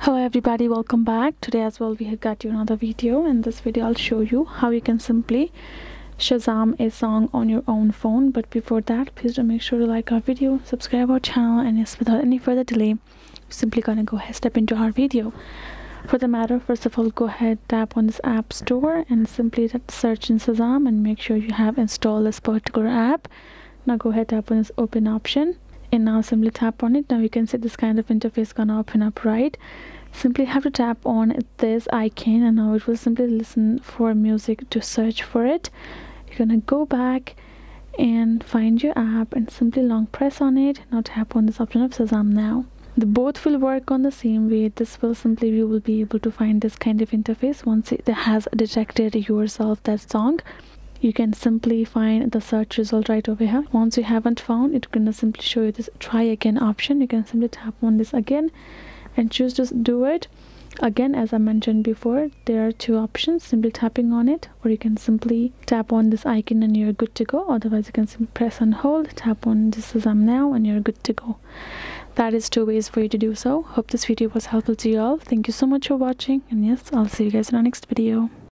Hello everybody, welcome back. Today as well we have got you another video. In this video I'll show you how you can simply Shazam a song on your own phone. But before that, please do make sure to like our video, subscribe our channel, and yes, without any further delay, we're simply gonna go ahead step into our video. For the matter, first of all, go ahead, tap on this app store and simply search in Shazam and make sure you have installed this particular app. Now go ahead, tap on this open option and now simply tap on it. Now you can see this kind of interface gonna open up, right? Simply have to tap on this icon and now it will simply listen for music to search for it. You're gonna go back and find your app and simply long press on it. Now tap on this option of Shazam now. The both will work on the same way. This will simply, you will be able to find this kind of interface once it has detected yourself that song. You can simply find the search result right over here. Once you haven't found, it's gonna simply show you this try again option. You can simply tap on this again and choose to do it again. As I mentioned before, there are two options, simply tapping on it, or you can simply tap on this icon and you're good to go. Otherwise you can simply press and hold, tap on this Shazam now, and you're good to go. That is two ways for you to do so. Hope this video was helpful to you all. Thank you so much for watching, and yes, I'll see you guys in our next video.